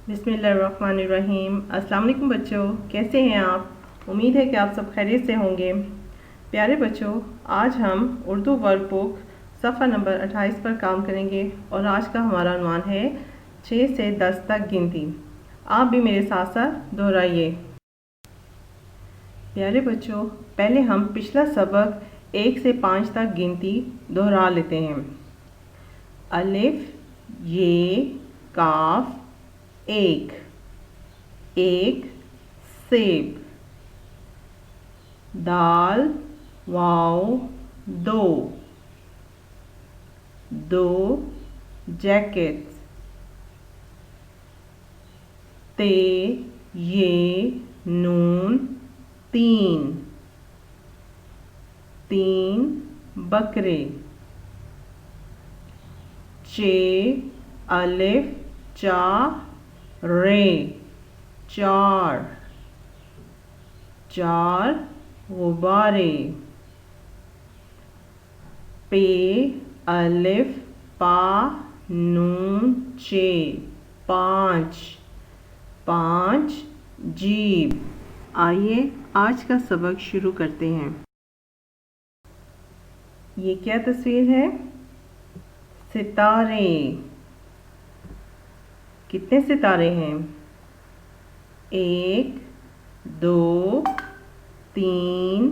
बिस्मिल्लाहिर्रहमानिर्रहीम। अस्सलाम वालेकुम बच्चों, कैसे हैं आप? उम्मीद है कि आप सब खैरियत से होंगे। प्यारे बच्चों, आज हम उर्दू वर्कबुक सफ़ा नंबर 28 पर काम करेंगे और आज का हमारा उन्वान है 6 से 10 तक गिनती। आप भी मेरे साथ साथ दोहराइए। प्यारे बच्चों, पहले हम पिछला सबक 1 से 5 तक गिनती दोहरा लेते हैं। अलिफ, ये, काफ, एक सेब, दाल, वाव, दो जैकेट्स, ते, ये, नून, तीन बकरे, चे, अलिफ, चा, रे, चार गुब्बारे, पे, अलिफ, पा, नून, चे, पाँच जीब। आइए आज का सबक शुरू करते हैं। ये क्या तस्वीर है? सितारे। कितने सितारे हैं? 1 2 3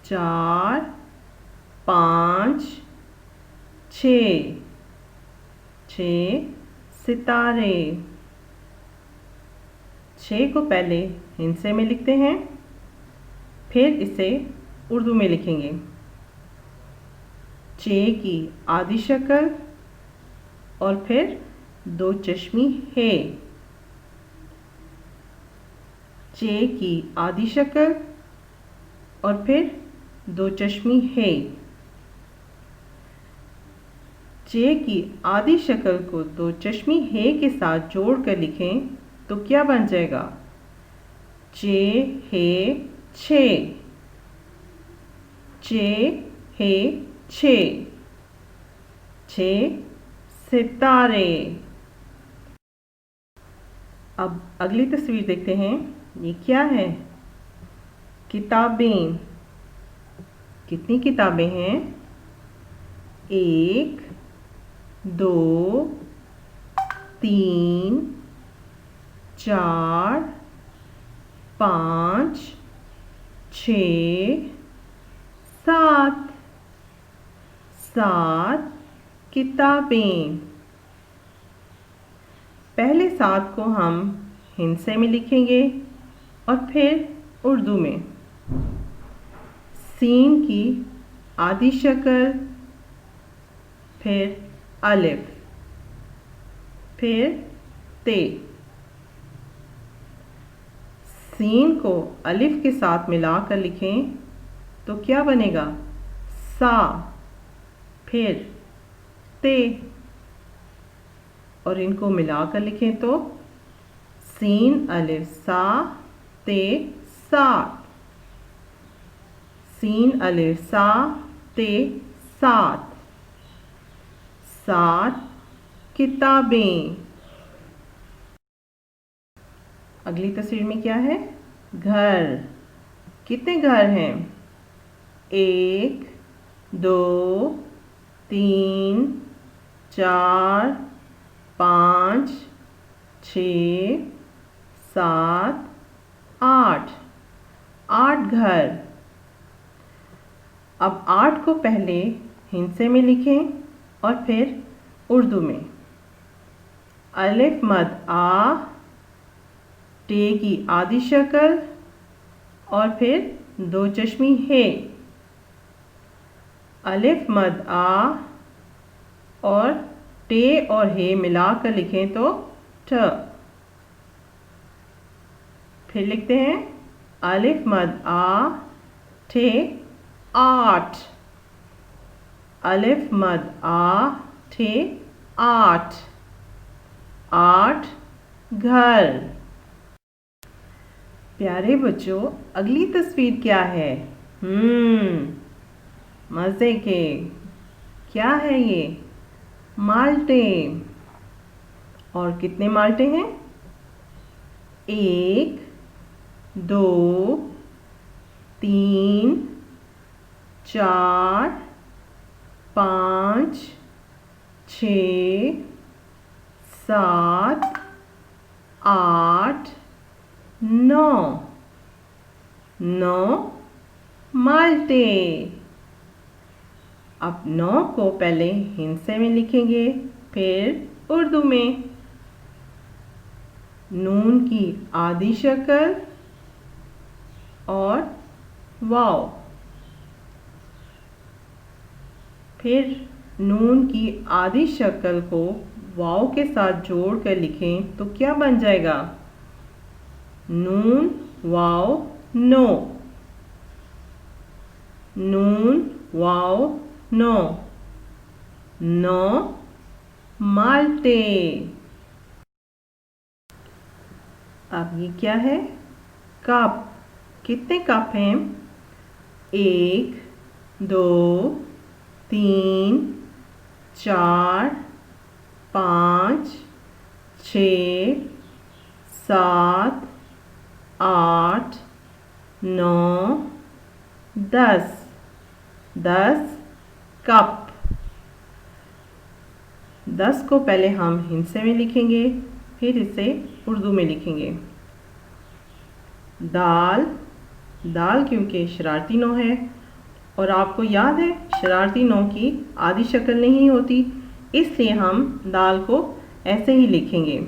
4 5 6 सितारे। 6 को पहले हिंसे में लिखते हैं, फिर इसे उर्दू में लिखेंगे। चे की आधी शक्ल और फिर 2 चश्मी है। चे की आधी शक्ल और फिर 2 चश्मी है। चे की आधी शक्ल को 2 चश्मी है के साथ जोड़कर लिखें तो क्या बन जाएगा? चे है छे, चे है छे सितारे। अब अगली तस्वीर देखते हैं। ये क्या है? किताबें। कितनी किताबें हैं? 1 2 3 4 5 6 7 किताबें। पहले 7 को हम हिंसे में लिखेंगे और फिर उर्दू में। सीन की आधी शक्ल, फिर अलिफ, फिर ते। सीन को अलिफ के साथ मिलाकर लिखें तो क्या बनेगा? सा, फिर ते। और इनको मिलाकर लिखें तो सीन अलिफ सा ते सात। सीन अलिफ सा ते सात किताबें। अगली तस्वीर में क्या है? घर। कितने घर हैं? 1 2 3 4 5 6 7 8 घर। अब 8 को पहले हिंसे में लिखें और फिर उर्दू में। अलिफ मद आ, टे की आधी शक्ल और फिर 2 चश्मी है। अलिफ मद आ और टे और हे मिलाकर लिखें तो ठ। फिर लिखते हैं अलिफ मद आ ठे 8। अलिफ मद आ ठे 8 घर। प्यारे बच्चों, अगली तस्वीर क्या है? मज़े के। क्या है ये? माल्टे। और कितने माल्टे हैं? 1 2 3 4 5 6 7 8 9 माल्टे। अब 9 को पहले हिंसे में लिखेंगे, फिर उर्दू में। नून की आधी शक्ल और वाव, फिर नून की आधी शक्ल को वाव के साथ जोड़कर लिखें तो क्या बन जाएगा? नून वाव नो, नून वाव नो, 9 माल्टे। अब ये क्या है? कप। कितने कप हैं? 1 2 3 4 5 6 7 8 9 10 कप। 10 को पहले हम हिंसे में लिखेंगे, फिर इसे उर्दू में लिखेंगे। दाल, दाल क्योंकि शरारती नौ है और आपको याद है शरारती नौ की आधी शक्ल नहीं होती, इसलिए हम दाल को ऐसे ही लिखेंगे।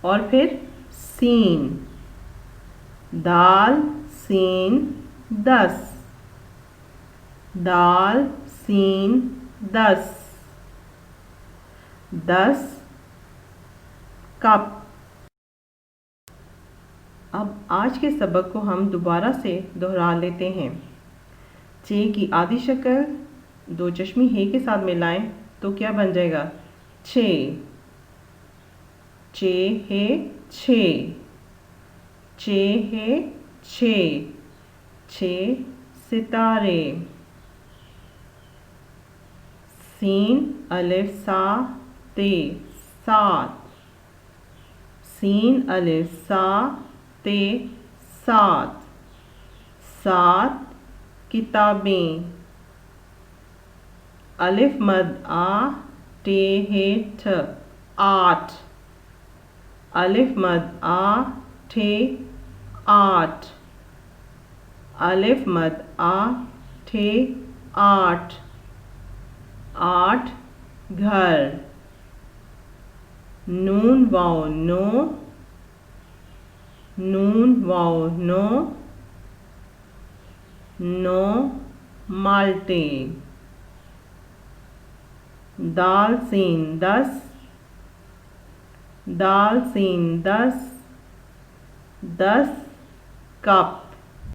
और फिर सीन, दाल सीन 10, दाल सीन 10 कप। अब आज के सबक को हम दोबारा से दोहरा लेते हैं। चे की आधी शक्ल 2 चश्मी हे के साथ मिलाएं तो क्या बन जाएगा? 6। चे है 6, चे है 6, 6 सितारे। सीन अलिफ सा ते 7, सीन अलिफ सा ते 7, 7 किताबें। अलिफ मद आ टे हे ठ 8, अलिफ मद आ ठे 8, अलिफ मद आ ठे 8, 8 घर। नून वाव नो, नून वाव नो, 9 माल्टे। दाल सीन 10, दाल सीन 10 कप।